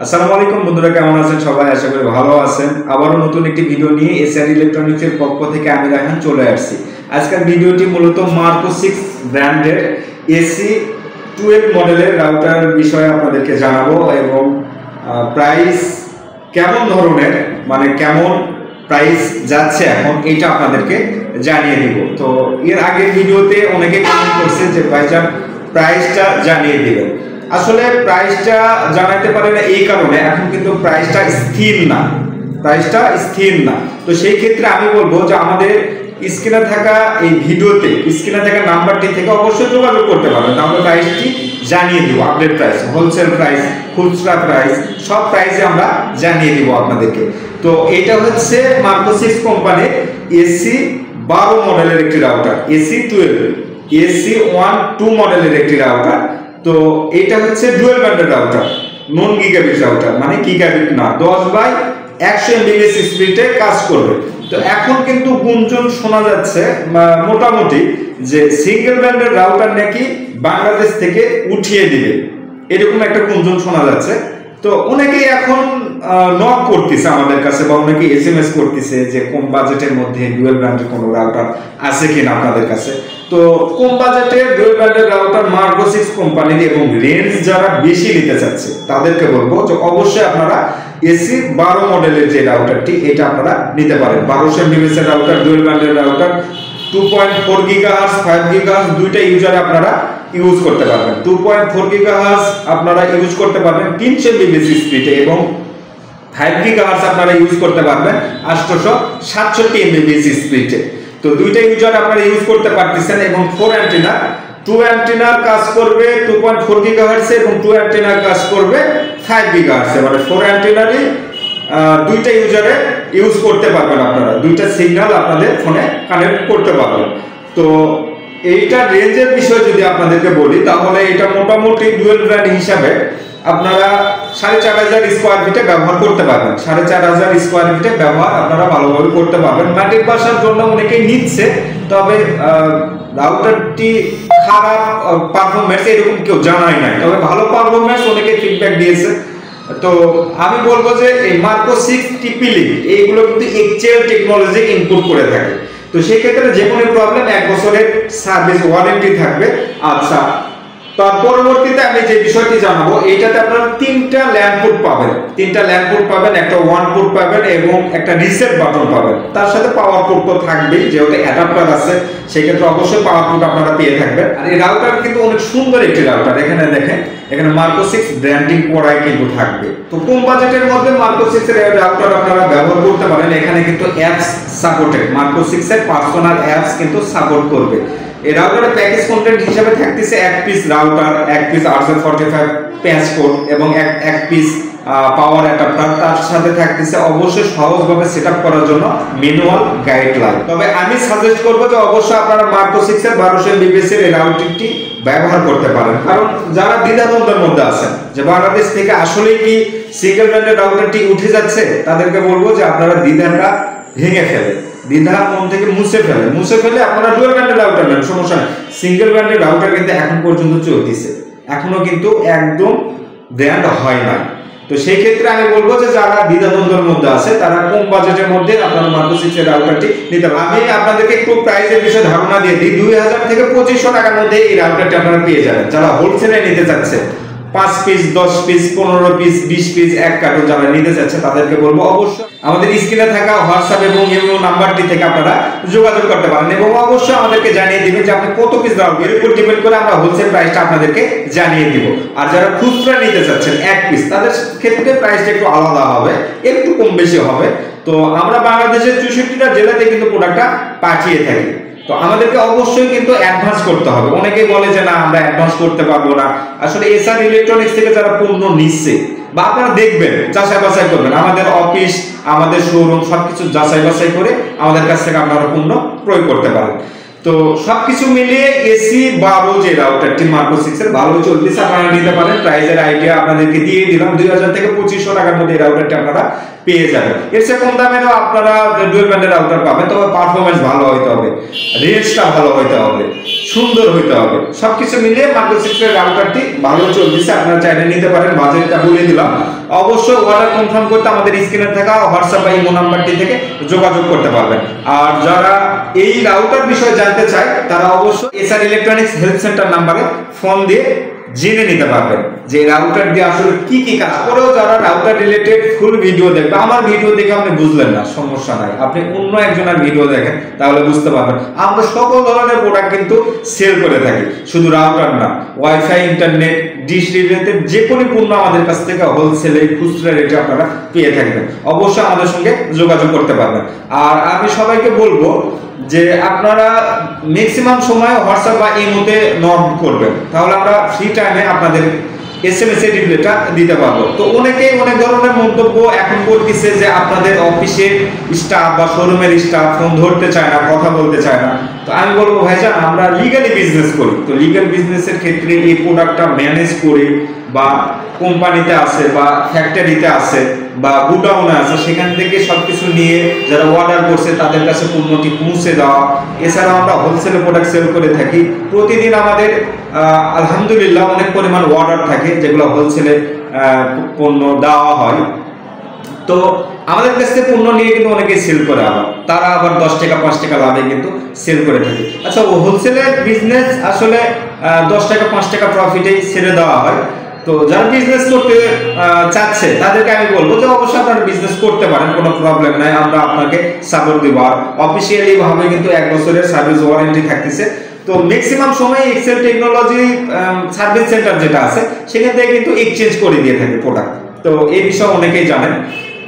আসসালামু আলাইকুম বন্ধুরা, কেমন আছেন সবাই? আশা করি ভালো আছেন। আবারও নতুন একটি ভিডিও নিয়ে এসআর ইলেকট্রনিক্সের পক্ষ থেকে আমি রায়হান চলে আসছি। আজকের ভিডিওটি মূলত মার্কো 6 ব্র্যান্ডের এসি 12 মডেলের রাউটার বিষয়ে আপনাদেরকে জানাবো এবং প্রাইস কেমন ধরনের, মানে কেমন প্রাইস যাচ্ছে এখন, এটা আপনাদেরকে জানিয়ে দিব। তো এর আগের ভিডিওতে অনেকে কমেন্ট করছে যে ভাইজান প্রাইসটা জানিয়ে দিবেন। আসলে প্রাইসটা জানাতে পারে না এই কারণে এখন কিন্তু প্রাইসটা স্থির না, তো সেই ক্ষেত্রে আমি বলবো যে আমাদের স্ক্রিনে থাকা এই ভিডিওতে স্ক্রিনে থাকা নাম্বারটি থেকে অবশ্যই যোগাযোগ করতে পারবেন, তাহলে প্রাইসটি জানিয়ে দিব। আপডেট প্রাইস, হোলসেল প্রাইস, খুচরা প্রাইস, সব প্রাইসে আমরা জানিয়ে দিব আপনাদেরকে। তো এটা হচ্ছে মার্কো 6 কোম্পানির এসি 12 মডেলের একটি রাউটার, এসি 12 এসি 12 মডেলের একটি রাউটার। তো এটা হচ্ছে ডুয়াল ব্যান্ডের রাউটার, নন গিগাবিট রাউটার, মানে গিগাবিট না, 10/100 এমবিপিএস স্পিডে কাজ করবে। তো এখন কিন্তু গুঞ্জন শোনা যাচ্ছে মোটামুটি যে সিঙ্গেল ব্যান্ডের রাউটার নাকি বাংলাদেশ থেকে উঠিয়ে দিবে, এরকম একটা গুঞ্জন শোনা যাচ্ছে। তো অনেকেই এখন নক করতেছে আমাদের কাছে বা অনেকে এসএমএস করতেছে যে কম বাজেটের মধ্যে ডুয়াল ব্র্যান্ডের কোনো রাউটার আছে কিনা আপনাদের কাছে। তো কম বাজেটের ডুয়াল ব্র্যান্ডের রাউটার মার্কো 6 কোম্পানির এবং রেঞ্জ যারা বেশি নিতে চাচ্ছে তাদেরকে বলবো যে অবশ্যই আপনারা এসি 12 মডেলের যে রাউটারটি এটা আপনারা নিতে পারেন। 1200 এমবিপিএস এর রাউটার, ডুয়াল ব্র্যান্ডের রাউটার, 2.4 গিগাহার্টজ 5 গিগাহার্টজ দুইটা ইউজারে আপনারা ইউজ করতে পারবেন। 2.4 গিগাহার্টজ আপনারা ইউজ করতে পারবেন 300 এমবিপিএস স্পিডে এবং 5 গিগাহার্টজ আপনারা ইউজ করতে পারবেন 867 এমবিপিএস স্পিডে। তো দুইটা ইউজার আপনারা ইউজ করতে পারতেছেন এবং 4 অ্যান্টেনা, 2 অ্যান্টেনার কাজ করবে 2.4 গিগাহার্টজ এবং 2 অ্যান্টেনার কাজ করবে 5 গিগাহার্টজ। মানে 4 অ্যান্টেনারই দুইটা ইউজারে ইউজ করতে পারবেন, আপনারা দুইটা সিগন্যাল আপনাদের ফোনে কানেক্ট করতে পারবেন। তো এইটা রেঞ্জের বিষয় যদি আপনাদেরকে বলি তাহলে এটা মোটামুটি ডুয়াল ব্র্যান্ড হিসাবে আপনারা 4500 স্কোয়ার ফিটে ব্যবহার করতে পারবেন। 4500 স্কোয়ার ফিটে ব্যবহার আপনারা ভালোভাবে করতে পারবেন। মাটির বাসার জন্য অনেকেই নিচ্ছে, তবে রাউটারটি খারাপ পারফরমেন্স এরকম কেউ জানাই নাই, তবে ভালো পারফরমেন্স অনেকে ফিডব্যাক দিয়েছে। তো আমি বলবো যে এই মার্কো 6 টিপিলি এইগুলো কিন্তু এক্সেল টেকনোলজি ইনপুট করে থাকে। তো সেই ক্ষেত্রে যে কোনো প্রবলেম 1 বছরের সার্ভিস ওয়ারেন্টি থাকবে। আচ্ছা, তার পরবর্তীতে আমি যে বিষয়টি জানাবো, এইটাতে আপনারা 3টা ল্যান্ড পোর্ট পাবেন, একটা ওয়ান পোর্ট পাবেন এবং একটা রিসেট বাটন পাবেন। তার সাথে পাওয়ার পোর্ট তো থাকবেই, যেহেতু অ্যাডাপ্টার আছে সেই ক্ষেত্রে অবশ্যই পাওয়ার পোর্ট আপনারা পেয়ে থাকবেন। আর এই রাউটার কিন্তু অনেক সুন্দর একটি রাউটার, এখানে দেখেন, এখানে মার্কো 6 ব্র্যান্ডিং করাই কিন্তু থাকবে। তো কম বাজেটের মধ্যে মার্কো 6 এর রাউটার আপনারা ব্যবহার করতে পারেন। এখানে কিন্তু অ্যাপস সাপোর্টেড, মার্কো 6 এর পার্সোনাল অ্যাপস কিন্তু সাপোর্ট করবে। এই রাউটারের প্যাকেজ কন্টেন্ট হিসেবে থাকতেছে এক পিস রাউটার, এক পিস RJ45 প্যাচ কোড এবং এক পিস পাওয়ার অ্যাডাপ্টার। তার সাথে থাকতেছে অবশ্যই সহজভাবে সেটআপ করার জন্য ম্যানুয়াল গাইডলাইন। তবে আমি সাজেস্ট করব যে অবশ্যই আপনারা মার্কো 6 এর 1200 এমবিপিএস এর এই রাউটারটি ব্যবহার করতে পারেন। কারণ যারা দ্বিধাদ্বন্দ্বের মধ্যে আছেন যে বাংলাদেশ থেকে আসলেই কি সিঙ্গেল ব্র্যান্ডের রাউটারটি উঠে যাচ্ছে, তাদেরকে বলবো যে আপনারা দ্বিধাটা ভেঙে ফেলেন, দ্বিধা মন থেকে মুছে ফেলে আপনারা ডুয়াল ব্র্যান্ডের রাউটার নেন, সমস্যা নেই। সিঙ্গেল ব্র্যান্ডের রাউটার কিন্তু এখন পর্যন্ত চলতেছে, এখনো কিন্তু একদম ব্র্যান্ড হয় না। তো সেই ক্ষেত্রে আমি বলবো যে যারা দ্বিধাদ্বন্দ্বের মধ্যে আছে তারা কম বাজেটের মধ্যে আপনারা মার্কো 6 এর রাউটারটি নিতে পারেন। আমি আপনাদেরকে একটু প্রাইসের বিষয়ে ধারণা দিয়ে দিই। 2000 থেকে 2500 টাকার মধ্যে এই রাউটারটি আপনারা পেয়ে যাবেন। যারা হোলসেলে নিতে চাচ্ছে 5 পিস, 10 পিস, 15 পিস, 20 পিস, এক কার্টন যারা নিতে চাচ্ছে তাদেরকে বলবো অবশ্যই আমাদের স্ক্রিনে থাকা হোয়াটসঅ্যাপ এবং ইমো নাম্বারটি থেকে আপনারা যোগাযোগ করতে পারেন এবং অবশ্যই আমাদেরকে জানিয়ে দিবেন যে আপনি কত পিস রাউটার, এর উপর ডিপেন্ড করে আমরা হোলসেল প্রাইসটা আপনাদেরকে জানিয়ে দিব। আর যারা খুচরা নিতে চাচ্ছেন এক পিস, তাদের ক্ষেত্রে প্রাইসটা একটু আলাদা হবে, একটু কম বেশি হবে। তো আমরা বাংলাদেশের 64টা জেলাতে কিন্তু প্রোডাক্টটা পাঠিয়ে থাকি। তো আমাদেরকে অবশ্যই কিন্তু অ্যাডভান্স করতে হবে। অনেকেই বলে যে না আমরা অ্যাডভান্স করতে পারবো না। আসলে এসআর ইলেকট্রনিক্স থেকে যারা পণ্য নিচ্ছে বা আপনারা দেখবেন, যাচাই বাছাই করবেন, আমাদের অফিস, আমাদের শোরুম সবকিছু যাচাই বাছাই করে আমাদের কাছ থেকে আপনারা পণ্য ক্রয় করতে পারেন। তো সবকিছু মিলিয়ে এসি 12 যে রাউটারটি মার্কো 6 এর ভালো চলতেছে, আপনারা নিতে পারেন। প্রাইসের আইডিয়া আপনাদেরকে দিয়ে দিলাম, 2000 থেকে 2500 টাকার মধ্যে এই রাউটারটি আপনারা পেয়ে যাবেন। এর চেয়ে কম দামেরও আপনারা ডুয়াল ব্র্যান্ডের রাউটার পাবেন, তবে পারফরম্যান্স ভালো হইতে হবে, রেঞ্জটা ভালো হইতে হবে, সুন্দর হইতে হবে। সবকিছু মিলিয়ে মার্কো 6 এর রাউটারটি ভালো চলতেছে, আপনারা চাইলে নিতে পারেন। বাজেটটা বলে দিলাম অবশ্যই অর্ডার কনফার্ম করতে আমাদের স্ক্রিনে থাকা হোয়াটসঅ্যাপ বা ইমো নাম্বারটি থেকে যোগাযোগ করতে পারবেন। আর যারা এই রাউটার বিষয়ে জানতে চায় তারা অবশ্যই এসআর ইলেকট্রনিক্স হেল্প সেন্টার নাম্বারে ফোন দিয়ে জেনে নিতে পারবেন যে রাউটার দিয়ে আসলে কি কি কাজ করেও। যারা রাউটার রিলেটেড ফুল ভিডিও দেখবে, আমার ভিডিও দেখে আপনি বুঝলেন না, সমস্যা নাই, আপনি অন্য একজনের ভিডিও দেখেন তাহলে বুঝতে পারবেন। আমরা সকল ধরনের প্রোডাক্ট কিন্তু সেল করে থাকি, শুধু রাউটার না, ওয়াইফাই, ইন্টারনেট, ডিশ রিলেটেড যে কোনো পণ্য আমাদের কাছ থেকে হোলসেলে খুচরা রেটে আপনারা পেয়ে থাকবেন। অবশ্যই আমাদের সঙ্গে যোগাযোগ করতে পারবেন। আর আমি সবাইকে বলবো যে আপনারা ম্যাক্সিমাম সময় হোয়াটসঅ্যাপ বা ইমোতে নক করবেন, তাহলে আমরা ফ্রি টাইমে আপনাদের এসএমএস এর রিপ্লাইটা দিতে পারবো। তো অনেকেই অনেক ধরনের মন্তব্য এখন করতেছে যে আপনাদের অফিসের স্টাফ বা শোরুমের স্টাফ ফোন ধরতে চায় না, কথা বলতে চায় না। তো আমি বলবো ভাইজান, আমরা লিগালি বিজনেস করি, তো লিগাল বিজনেসের ক্ষেত্রে এই প্রোডাক্টটা ম্যানেজ করে বা কোম্পানিতে আছে বা ফ্যাক্টরিতে আছে বা গুডাউনে আছে, সেখান থেকে সবকিছু নিয়ে যারা অর্ডার করছে তাদের কাছে পণ্যটি পৌঁছে দেওয়া। এছাড়াও আমরা হোলসেলে প্রোডাক্ট সেল করে থাকি। প্রতিদিন আমাদের আলহামদুলিল্লাহ অনেক পরিমাণ অর্ডার থাকে যেগুলো হোলসেলে পণ্য দেওয়া হয়। তো আমাদের কাছ থেকে পণ্য নিয়ে কিন্তু অনেকেই সেল করে, আবার তারা আবার 10 টাকা 5 টাকা লাভে কিন্তু সেল করে থাকে। আচ্ছা, হোলসেলের বিজনেস আসলে 10 টাকা 5 টাকা প্রফিটেই ছেড়ে দেওয়া হয়। তো যারা বিজনেস করতে চাচ্ছে তাদেরকে আমি বলবো যে অবশ্যই আপনারা বিজনেস করতে পারেন, কোনো প্রবলেম নাই, আমরা আপনাকে সাপোর্ট দিব। আর অফিসিয়ালি ভাবে কিন্তু 1 বছরের সার্ভিস ওয়ারেন্টি থাকতেছে। তো ম্যাক্সিমাম সময় এক্সেল টেকনোলজি সার্ভিস সেন্টার যেটা আছে সেখান থেকে কিন্তু এক্সচেঞ্জ করে দিয়ে থাকে প্রোডাক্ট। তো এই বিষয়ে অনেকেই জানেন।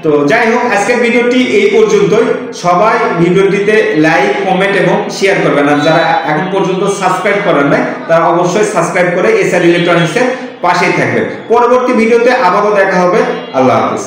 তো যাই হোক, আজকের ভিডিওটি এই পর্যন্তই। সবাই ভিডিওটিতে লাইক, কমেন্ট এবং শেয়ার করবেন। আর যারা এখন পর্যন্ত সাবস্ক্রাইব করেন নাই তারা অবশ্যই সাবস্ক্রাইব করে এসআর ইলেকট্রনিক্সের পাশেই থাকবেন। পরবর্তী ভিডিওতে আবারও দেখা হবে। আল্লাহ হাফেজ।